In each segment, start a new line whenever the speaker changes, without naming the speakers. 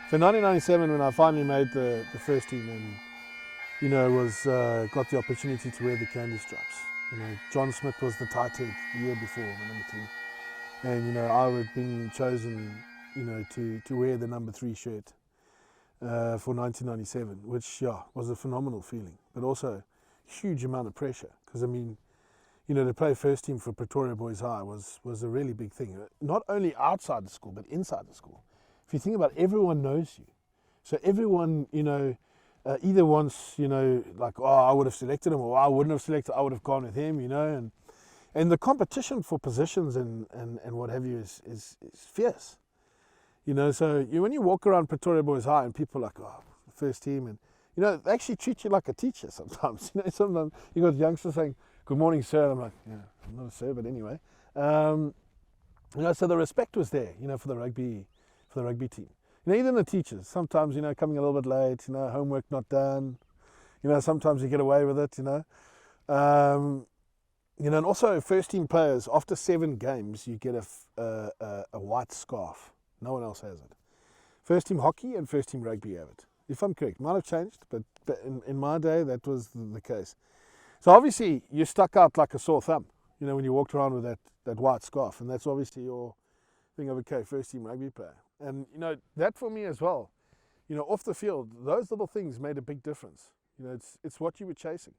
So 1997, when I finally made the first team, and got the opportunity to wear the candy stripes. John Smith was the tight head the year before, the number 3, and I had been chosen, to wear the number 3 shirt for 1997, which was a phenomenal feeling, but also a huge amount of pressure because to play first team for Pretoria Boys High was a really big thing, not only outside the school but inside the school. If you think about it, everyone knows you. So everyone, either wants, like, oh, I would have selected him, or I wouldn't have selected, I would have gone with him, and the competition for positions and what have you is fierce. So when you walk around Pretoria Boys High and people are like, oh, first team, and, they actually treat you like a teacher sometimes. Sometimes you got youngsters saying, good morning, sir. And I'm like, yeah, I'm not a sir, but anyway. So the respect was there, for the rugby team. Even the teachers, sometimes, coming a little bit late, homework not done, sometimes you get away with it, and also first team players, after 7 games, you get a white scarf. No one else has it. First team hockey and first team rugby have it. If I'm correct, might have changed, but in my day, that was the case. So obviously, you stuck out like a sore thumb, when you walked around with that white scarf, and that's obviously your thing of, okay, first team rugby player. And, that for me as well, off the field, those little things made a big difference. It's what you were chasing.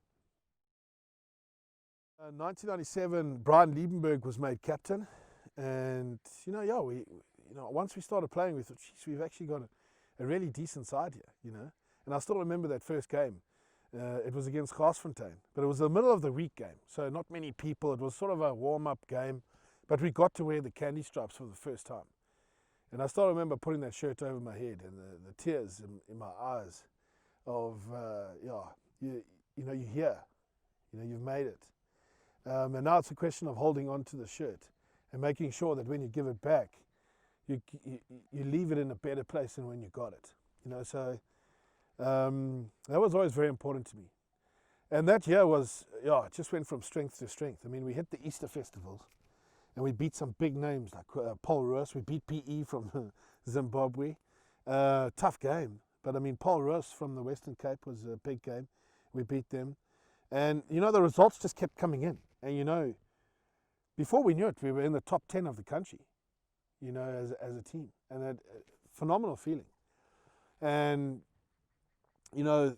1997, Brian Liebenberg was made captain. And, once we started playing, we thought, geez, we've actually got a really decent side here, And I still remember that first game. It was against Garsfontein, but it was the middle of the week game. So not many people. It was sort of a warm-up game. But we got to wear the candy stripes for the first time. And I still remember putting that shirt over my head and the tears in my eyes of, you're here, you've made it. And now it's a question of holding on to the shirt and making sure that when you give it back, you leave it in a better place than when you got it. So that was always very important to me. And that year was, it just went from strength to strength. We hit the Easter festivals. And we beat some big names like Paul Roos. We beat PE from Zimbabwe. Tough game. But Paul Roos from the Western Cape was a big game. We beat them. And, the results just kept coming in. And, before we knew it, we were in the top 10 of the country, as a team. And a phenomenal feeling. And, the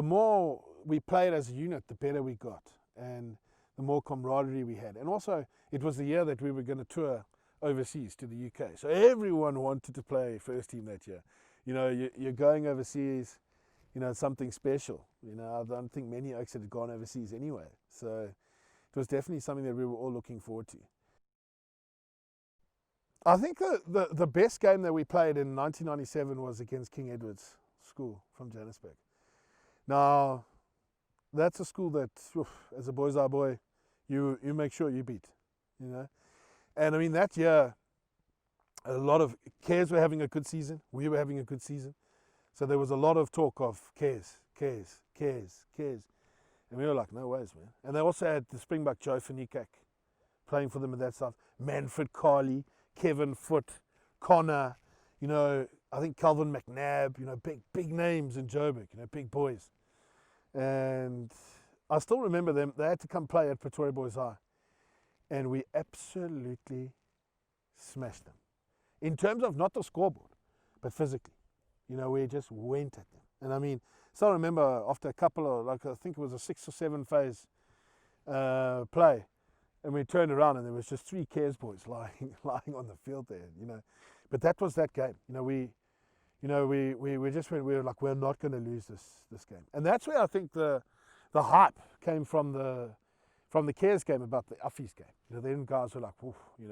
more we played as a unit, the better we got. And the more camaraderie we had. And also, it was the year that we were going to tour overseas to the UK. So everyone wanted to play first team that year. You're going overseas, something special. I don't think many Oaks had gone overseas anyway. So it was definitely something that we were all looking forward to. I think the best game that we played in 1997 was against King Edward's School from Johannesburg. Now, that's a school that, as a Boys High boy, you make sure you beat, And that year, a lot of Cares were having a good season. We were having a good season. So there was a lot of talk of Cares. And we were like, no ways, man. And they also had the Springbok Joe Fanikak playing for them at that stuff. Manfred Carley, Kevin Foote, Connor, I think Calvin McNabb, big names in Joburg, big boys. And I still remember them. They had to come play at Pretoria Boys High. And we absolutely smashed them. In terms of not the scoreboard, but physically. We just went at them. And I still remember after a couple of, I think it was a 6 or 7 phase play. And we turned around and there was just 3 Cares boys lying on the field there, But that was that game. We just went, we were like, we're not going to lose this game. And that's where I think the hype came from the Cares game about the Uffies game. Then guys were like,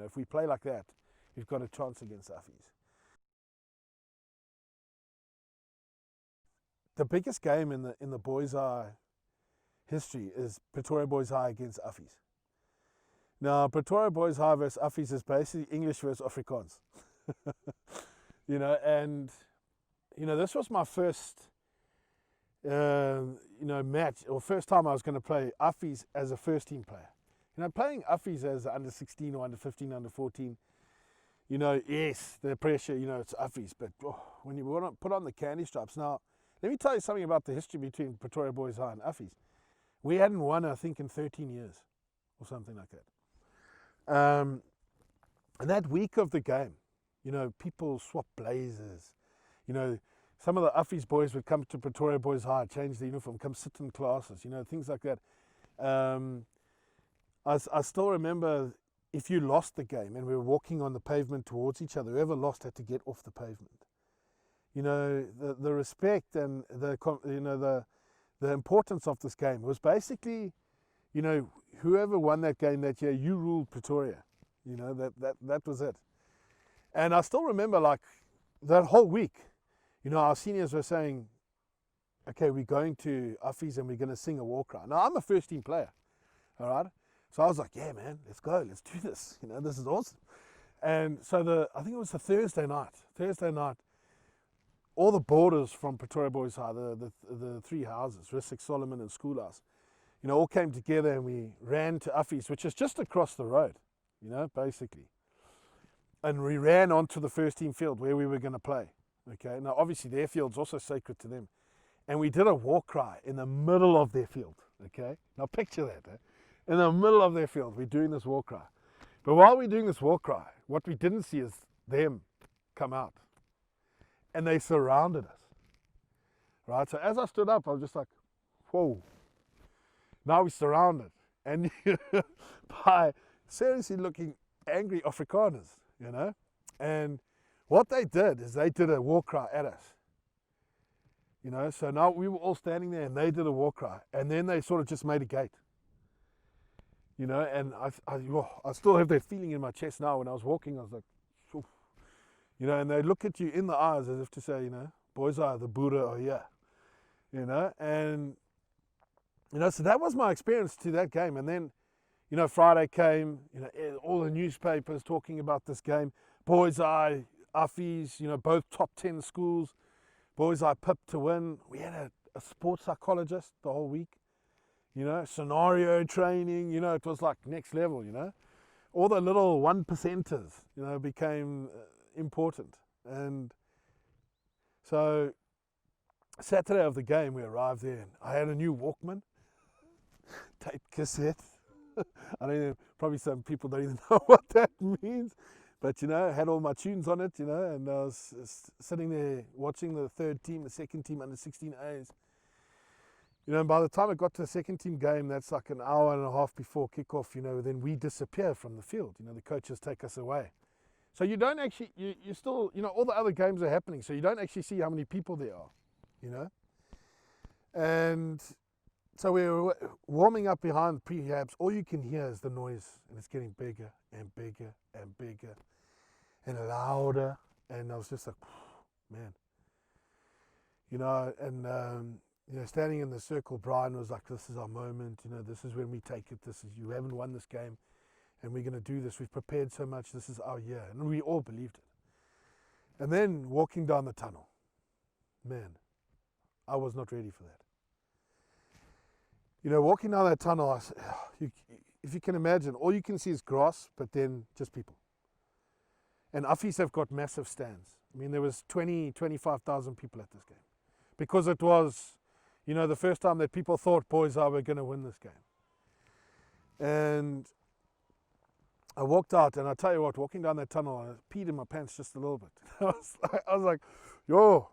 if we play like that, we've got a chance against Uffies. The biggest game in the Boys High history is Pretoria Boys High against Uffies. Now, Pretoria Boys High versus Uffies is basically English versus Afrikaans. and this was my first match, or first time I was going to play Uffies as a first team player. Playing Uffies as under 16 or under 15, under 14, yes, the pressure, it's Uffies, but when you want to put on the candy stripes. Now, let me tell you something about the history between Pretoria Boys High and Uffies. We hadn't won, I think, in 13 years or something like that. And that week of the game, people swap blazers. Some of the Uffies boys would come to Pretoria Boys High, change the uniform, come sit in classes, things like that. I still remember if you lost the game and we were walking on the pavement towards each other, whoever lost had to get off the pavement. The respect and the importance of this game was basically, whoever won that game that year, you ruled Pretoria. That was it. And I still remember, like, that whole week, our seniors were saying, okay, we're going to Uffies and we're going to sing a war cry. Now, I'm a first team player, all right? So I was like, yeah, man, let's go, let's do this. This is awesome. And so I think it was the Thursday night, all the boarders from Pretoria Boys High, the three houses, Rissik, Solomon and Schoolhouse, all came together and we ran to Uffies, which is just across the road, basically. And we ran onto the first team field where we were going to play. Okay, now obviously their field's also sacred to them. And we did a war cry in the middle of their field. Okay, now picture that. In the middle of their field, we're doing this war cry. But while we're doing this war cry, what we didn't see is them come out. And they surrounded us. Right, so as I stood up, I was just like, whoa. Now we're surrounded. And by seriously looking angry Afrikaners, And what they did is they did a war cry at us. So now we were all standing there and they did a war cry. And then they sort of just made a gate. And I still have that feeling in my chest now. When I was walking, I was like, oof. And they look at you in the eyes as if to say, boys are the Buddha are here. And, so that was my experience to that game. And then, Friday came, all the newspapers talking about this game. Boys Eye, Uffies, both top 10 schools. Boys Eye pipped to win. We had a sports psychologist the whole week. Scenario training, it was like next level, All the little 1%ers, became important. And so Saturday of the game, we arrived there and I had a new Walkman, tape cassette. I don't know, probably some people don't even know what that means. But, I had all my tunes on it, and I was sitting there watching the third team, the second team under 16As. And by the time it got to the second team game, that's like an hour and a half before kickoff, then we disappear from the field. The coaches take us away. So you don't actually, you still, all the other games are happening. So you don't actually see how many people there are, And so we were warming up behind prehabs. All you can hear is the noise, and it's getting bigger and bigger and bigger and louder. And I was just like, man, standing in the circle, Brian was like, this is our moment. This is when we take it. You haven't won this game, and we're going to do this. We've prepared so much. This is our year. And we all believed it. And then walking down the tunnel, man, I was not ready for that. Walking down that tunnel, if you can imagine, all you can see is grass, but then just people. And Uffies have got massive stands. There was 25,000 people at this game. Because it was, the first time that people thought Boys High were going to win this game. And I walked out, and I tell you what, walking down that tunnel, I peed in my pants just a little bit. I was like, yo,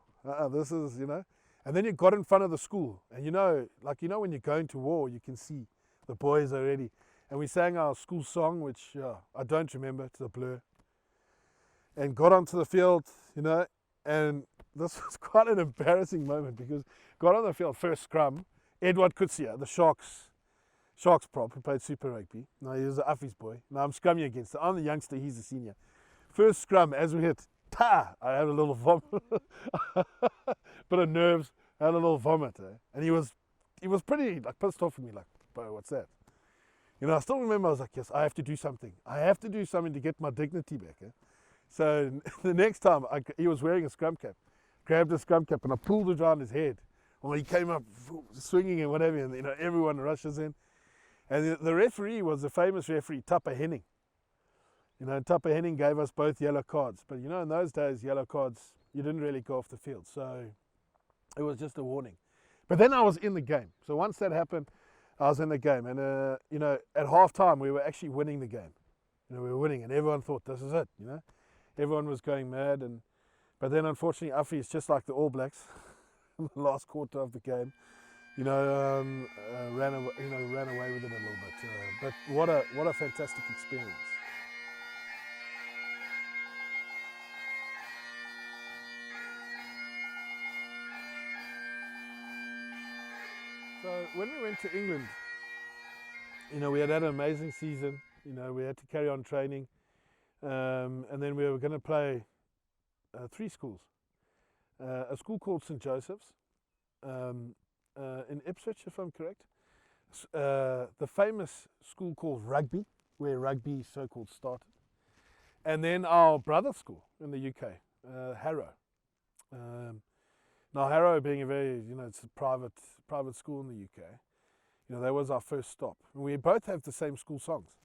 this is, And then you got in front of the school, and when you're going to war, you can see the boys already. And we sang our school song, which I don't remember, it's a blur. And got onto the field, and this was quite an embarrassing moment because got on the field, first scrum, Edward Kutsia, the Sharks prop, who played Super Rugby. Now he was an Uffies boy. Now I'm scrumming against him. I'm the youngster, he's the senior. First scrum, as we hit, I had a little vomit. Bit of nerves, I had a little vomit. And he was pretty pissed off with me, like, bro, what's that? I still remember I was like, yes, I have to do something. I have to do something to get my dignity back. So the next time, he was wearing a scrum cap. Grabbed a scrum cap and I pulled it around his head. Well, he came up swinging and whatever, and everyone rushes in. And the referee was the famous referee, Tupper Henning. Tupper Henning gave us both yellow cards. But in those days, yellow cards, you didn't really go off the field. So it was just a warning. But then I was in the game. So once that happened, I was in the game. And, at halftime, we were actually winning the game. We were winning, and everyone thought, this is it, Everyone was going mad. But then, unfortunately, Affie's just like the All Blacks in the last quarter of the game. Ran away with it a little bit. But what a fantastic experience. So when we went to England, we had an amazing season. We had to carry on training, and then we were going to play 3 schools. A school called St. Joseph's in Ipswich, if I'm correct. The famous school called Rugby, where rugby so-called started. And then our brother school in the UK, Harrow. Now Harrow being a very, it's a private school in the UK. That was our first stop. And we both have the same school songs,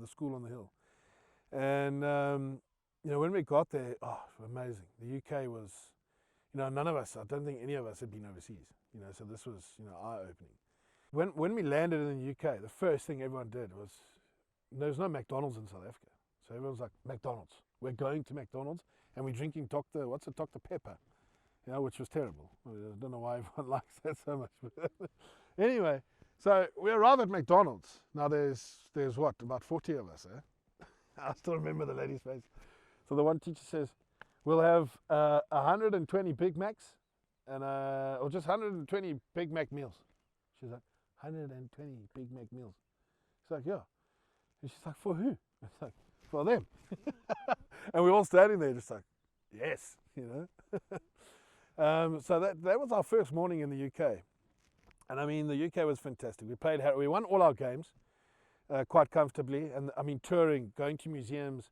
the school on the hill. And, when we got there, amazing. The UK was, none of us, I don't think any of us had been overseas, so this was, eye-opening. When we landed in the UK, the first thing everyone did was, there's no McDonald's in South Africa. So everyone's like, McDonald's. We're going to McDonald's and we're drinking Dr. Pepper, which was terrible. I don't know why everyone likes that so much. Anyway, so we arrive at McDonald's. Now there's what, about 40 of us, eh? I still remember the lady's face. So the one teacher says, we'll have 120 Big Macs and or just 120 Big Mac meals. She's like, 120 Big Mac meals. She's like, yeah. And she's like, for who? It's like, for them. And we're all standing there just like, yes, So that was our first morning in the UK. And I mean, the UK was fantastic. We won all our games quite comfortably. And I mean, touring, going to museums.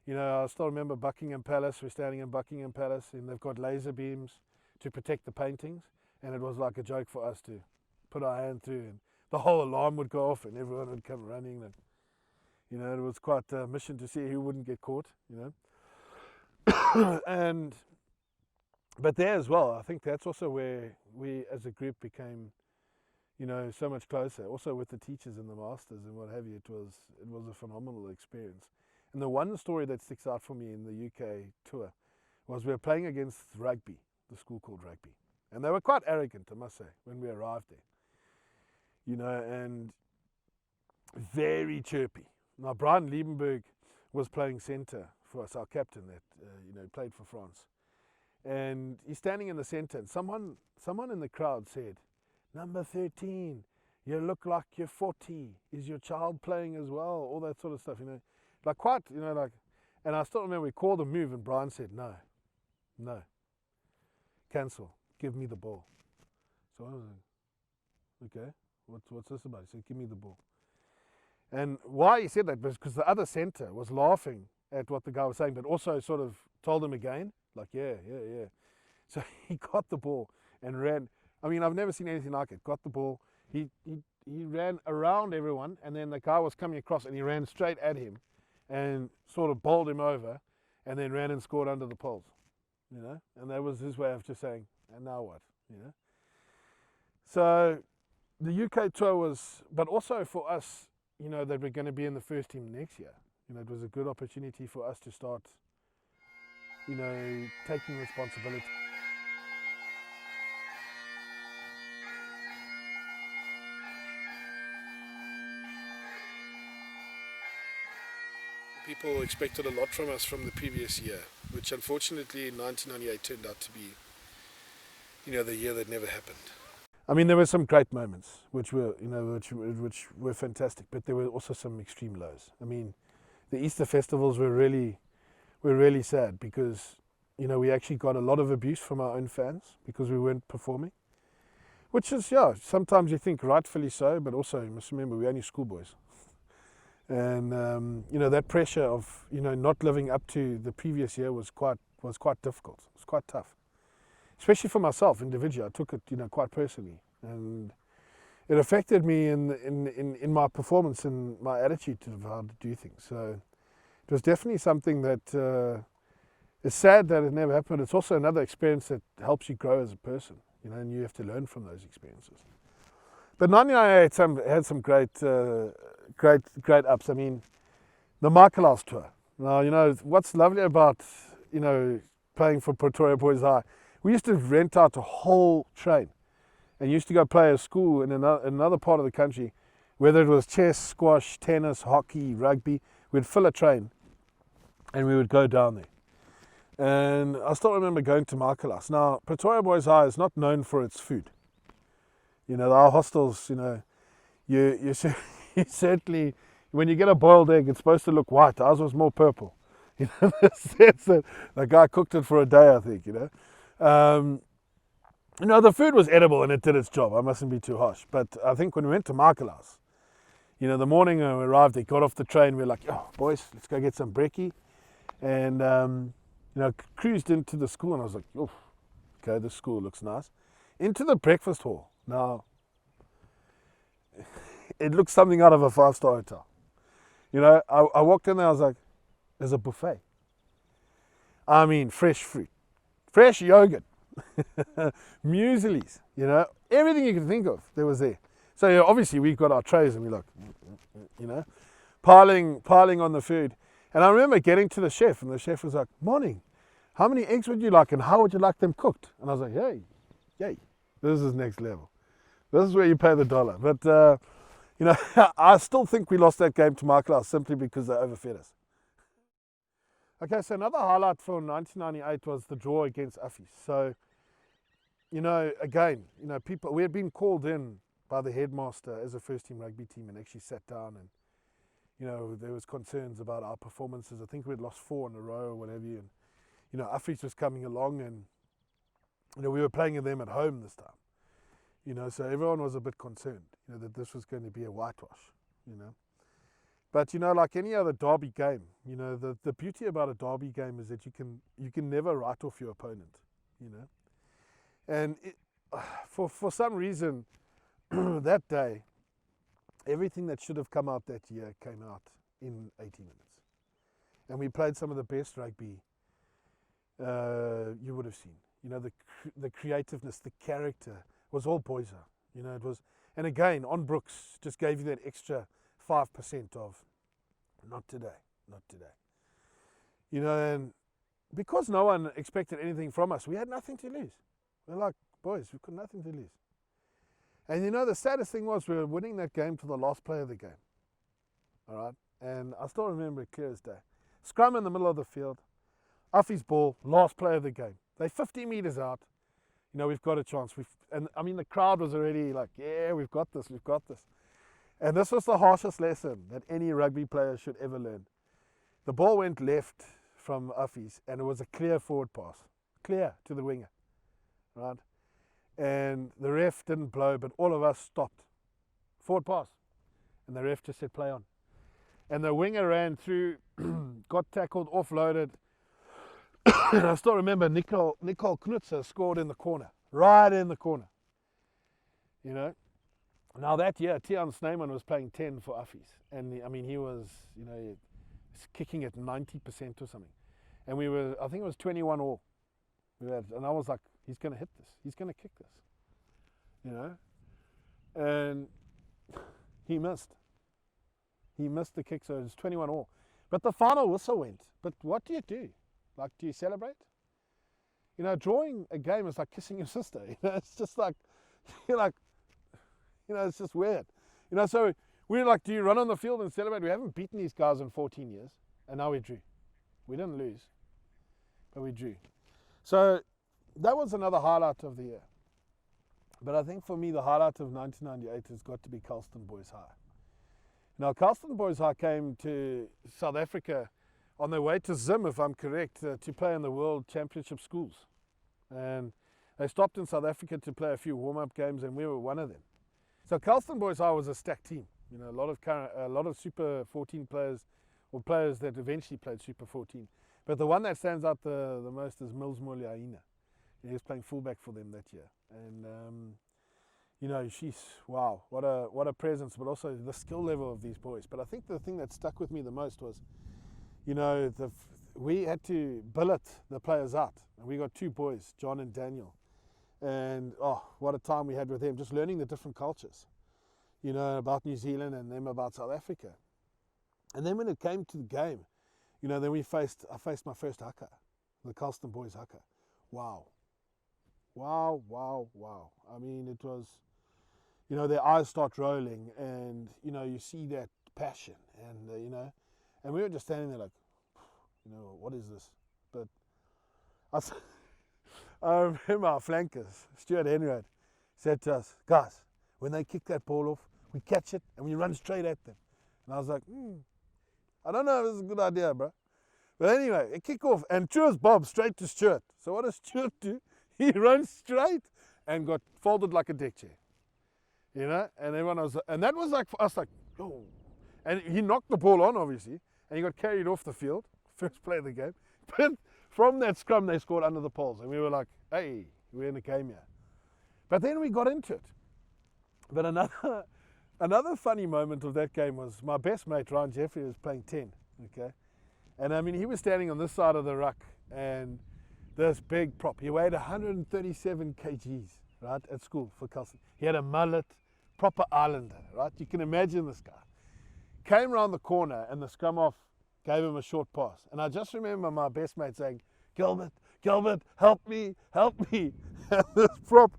I still remember Buckingham Palace. We're standing in Buckingham Palace and they've got laser beams to protect the paintings. And it was like a joke for us to put our hand through and the whole alarm would go off and everyone would come running. And, it was quite a mission to see who wouldn't get caught, But there as well, I think that's also where we as a group became, so much closer. Also with the teachers and the masters and what have you, it was a phenomenal experience. And the one story that sticks out for me in the UK tour was we were playing against Rugby, the school called Rugby. And they were quite arrogant, I must say, when we arrived there. And very chirpy. Now, Brian Liebenberg was playing centre for us, our captain that, played for France. And he's standing in the centre and someone in the crowd said, number 13, you look like you're 40. Is your child playing as well? All that sort of stuff, Like quite, and I still remember we called a move and Brian said, no, cancel, give me the ball. So I was like, okay, what's this about? He said, give me the ball. And why he said that was because the other centre was laughing at what the guy was saying, but also sort of told him again, like, yeah. So he got the ball and ran. I mean, I've never seen anything like it. Got the ball. He ran around everyone, and then the guy was coming across, and he ran straight at him and sort of bowled him over, and then ran and scored under the poles, And that was his way of just saying, and now what, So the UK tour was, but also for us, that we're going to be in the first team next year. It was a good opportunity for us to start, taking responsibility. People expected a lot from us from the previous year, which unfortunately in 1998 turned out to be, the year that never happened. I mean, there were some great moments, which were fantastic, but there were also some extreme lows. I mean, the Easter festivals were really sad because, we actually got a lot of abuse from our own fans because we weren't performing, which is, sometimes you think rightfully so, but also you must remember we're only schoolboys. And you know, that pressure of, you know, not living up to the previous year was quite difficult. It was quite tough, especially for myself individually. I took it, you know, quite personally, and it affected me in my performance and my attitude to how to do things. So it was definitely something that it's sad that it never happened. It's also another experience that helps you grow as a person, you know, and you have to learn from those experiences. But 1998 had some great ups. I mean, the Michaelhouse tour. Now, you know, what's lovely about, you know, playing for Pretoria Boys High, we used to rent out a whole train and used to go play a school in another part of the country, whether it was chess, squash, tennis, hockey, rugby. We'd fill a train and we would go down there. And I still remember going to Michaelhouse. Now, Pretoria Boys High is not known for its food. You know, our hostels, you know, you certainly, when you get a boiled egg, it's supposed to look white. Ours was more purple. You know, the guy cooked it for a day, I think, you know. You know, the food was edible and it did its job. I mustn't be too harsh. But I think when we went to Michaelhouse, you know, the morning we arrived, they got off the train. We were like, oh, boys, let's go get some brekkie. And, you know, cruised into the school. And I was like, oh, okay, this school looks nice. Into the breakfast hall. Now, it looks something out of a 5-star hotel. You know, I walked in there, I was like, there's a buffet. I mean, fresh fruit, fresh yogurt, mueslis, you know, everything you can think of, there was there. So yeah, obviously we've got our trays and we're like, you know, piling on the food. And I remember getting to the chef and the chef was like, morning, how many eggs would you like and how would you like them cooked? And I was like, yay, this is next level. This is where you pay the dollar. But, you know, I still think we lost that game to Michaelhouse simply because they overfed us. Okay, so another highlight for 1998 was the draw against Uffie. So, you know, again, you know, we had been called in by the headmaster as a first team rugby team and actually sat down and, you know, there was concerns about our performances. I think we'd lost 4 in a row or whatever. And, you know, Uffie was coming along and, you know, we were playing them at home this time. You know, so everyone was a bit concerned, you know, that this was going to be a whitewash, you know. But, you know, like any other derby game, you know, the beauty about a derby game is that you can never write off your opponent, you know. And for some reason, that day, everything that should have come out that year came out in 80 minutes. And we played some of the best rugby you would have seen. You know, the creativeness, the character was all Boys High. You know, it was, and again, on Brooks just gave you that extra 5% of not today. You know, and because no one expected anything from us, we had nothing to lose. We're like, boys, we've got nothing to lose. And you know, the saddest thing was we were winning that game to the last play of the game. All right, and I still remember it clear as day. Scrum in the middle of the field, Uffie's ball, last play of the game. They're 50 meters out. You know, we've got a chance. And I mean, the crowd was already like, yeah, we've got this. And this was the harshest lesson that any rugby player should ever learn. The ball went left from Uffie's, and it was a clear forward pass. Clear to the winger, right? And the ref didn't blow, but all of us stopped. Forward pass. And the ref just said, play on. And the winger ran through, got tackled, offloaded. And I still remember Nicole Knutzer scored in the corner, right in the corner. You know, now that year, Tiaan Snyman was playing 10 for Uffie's, and I mean he was, you know, kicking at 90% or something, and we were, I think it was 21 all. And I was like, he's going to hit this, he's going to kick this, you know, and he missed the kick, so it was 21 all. But the final whistle went. But what do you do? Like, do you celebrate? You know, drawing a game is like kissing your sister. You know, it's just like, you're like, you know, it's just weird. You know, so we're like, do you run on the field and celebrate? We haven't beaten these guys in 14 years, and now we drew. We didn't lose, but we drew. So that was another highlight of the year. But I think for me, the highlight of 1998 has got to be Carlton Boys High. Now, Carlton Boys High came to South Africa on their way to Zim, if I'm correct, to play in the World Championship schools. And they stopped in South Africa to play a few warm-up games, and we were one of them. So Carlton Boys High was a stacked team. You know, a lot of Super 14 players, or players that eventually played Super 14. But the one that stands out the most is Mills Moliaina. He was playing fullback for them that year, and you know, she's wow, what a presence, but also the skill level of these boys. But I think the thing that stuck with me the most was, you know, we had to billet the players out, and we got two boys, John and Daniel, and oh, what a time we had with them, just learning the different cultures, you know, about New Zealand and them about South Africa. And then when it came to the game, you know, then I faced my first haka, the Carlston Boys haka. Wow. I mean, it was, you know, their eyes start rolling, and you know, you see that passion, and you know, and we were just standing there like, you know, what is this? But I remember our flankers, Stuart Henry, said to us, guys, when they kick that ball off, we catch it and we run straight at them. And I was like, I don't know if this is a good idea, bro. But anyway, a kick off, and choose Bob straight to Stuart. So what does Stuart do? He runs straight and got folded like a deck chair. You know, and everyone was, and that was like for us, like, oh. And he knocked the ball on, obviously, and he got carried off the field, first play of the game. But from that scrum, they scored under the poles, and we were like, hey, we're in a game here. But then we got into it. But another funny moment of that game was my best mate, Ryan Jeffrey, was playing 10, okay? And I mean, he was standing on this side of the ruck, and this big prop, he weighed 137 kgs, right, at school for Carlston. He had a mullet, proper Islander, right? You can imagine this guy. Came around the corner, and the scrum off gave him a short pass. And I just remember my best mate saying, Gilbert, help me. And this prop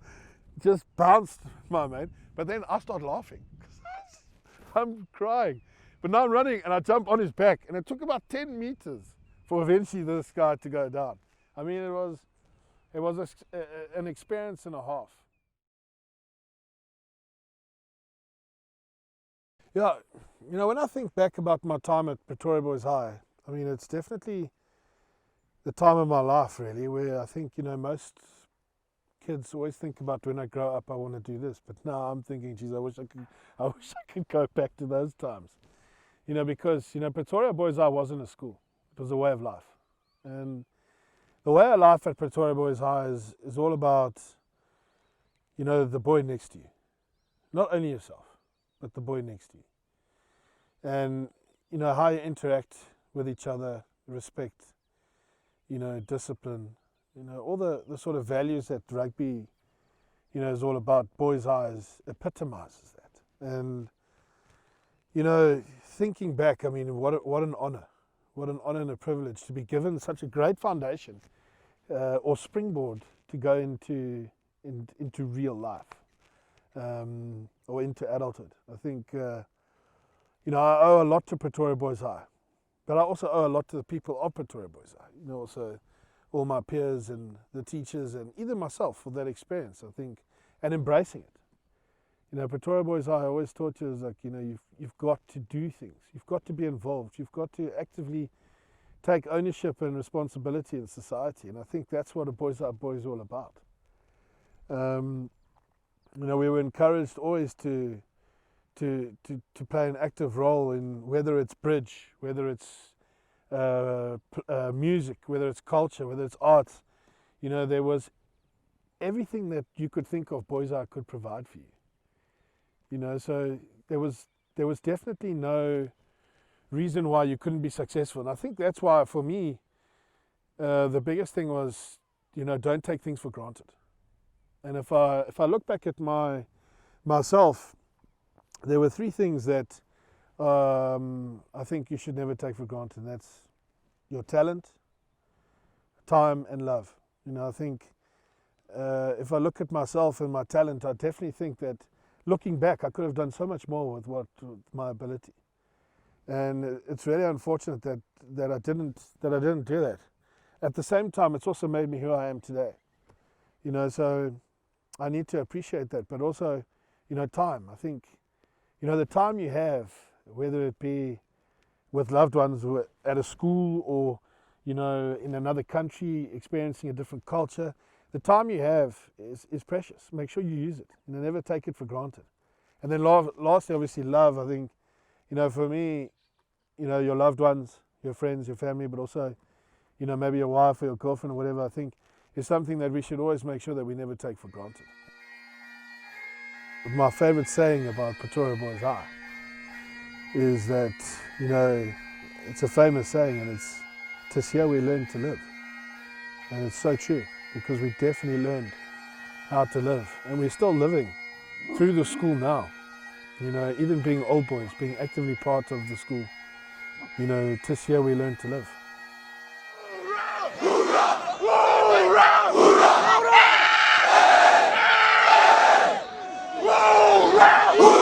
just bounced my mate. But then I start laughing. I'm crying. But now I'm running, and I jump on his back, and it took about 10 meters for eventually this guy to go down. I mean, it was an experience and a half. Yeah, you know, when I think back about my time at Pretoria Boys High, I mean, it's definitely the time of my life, really, where I think, you know, most kids always think about, when I grow up, I want to do this. But now I'm thinking, geez, I wish I could go back to those times. You know, because, you know, Pretoria Boys High wasn't a school. It was a way of life. And the way of life at Pretoria Boys High is all about, you know, the boy next to you. Not only yourself, but the boy next to you. And, you know, how you interact with each other, respect, you know, discipline, you know, all the sort of values that rugby, you know, is all about. Boys High epitomizes that. And, you know, thinking back, I mean, what an honor. What an honor and a privilege to be given such a great foundation or springboard to go into real life or into adulthood. I think, you know, I owe a lot to Pretoria Boys High, but I also owe a lot to the people of Pretoria Boys High. You know, also all my peers and the teachers and even myself for that experience, I think, and embracing it. You know, Pretoria Boys High, I always taught you, is like, you know, you've got to do things. You've got to be involved. You've got to actively take ownership and responsibility in society. And I think that's what a Boys High boy is all about. You know, we were encouraged always to play an active role in, whether it's bridge, whether it's music, whether it's culture, whether it's arts. You know, there was everything that you could think of Boys High could provide for you. You know, so there was definitely no reason why you couldn't be successful. And I think that's why, for me, the biggest thing was, you know, don't take things for granted. And if I look back at myself, there were three things that I think you should never take for granted. And that's your talent, time, and love. You know, I think if I look at myself and my talent, I definitely think that, looking back, I could have done so much more with my ability. And it's really unfortunate that I didn't do that. At the same time, it's also made me who I am today. You know, so I need to appreciate that. But also, you know, time. I think, you know, the time you have, whether it be with loved ones at a school or, you know, in another country, experiencing a different culture, the time you have is precious. Make sure you use it. You know, never take it for granted. And then lastly, obviously, love. I think, for me, your loved ones, your friends, your family, but also, maybe your wife or your girlfriend or whatever, I think is something that we should always make sure that we never take for granted. My favorite saying about Pretoria Boys High is that, it's a famous saying, and it's, "'Tis here we learn to live." And it's so true, because we definitely learned how to live, and we're still living through the school now. Even being old boys, being actively part of the school, 'tis here we learn to live. Hoorah!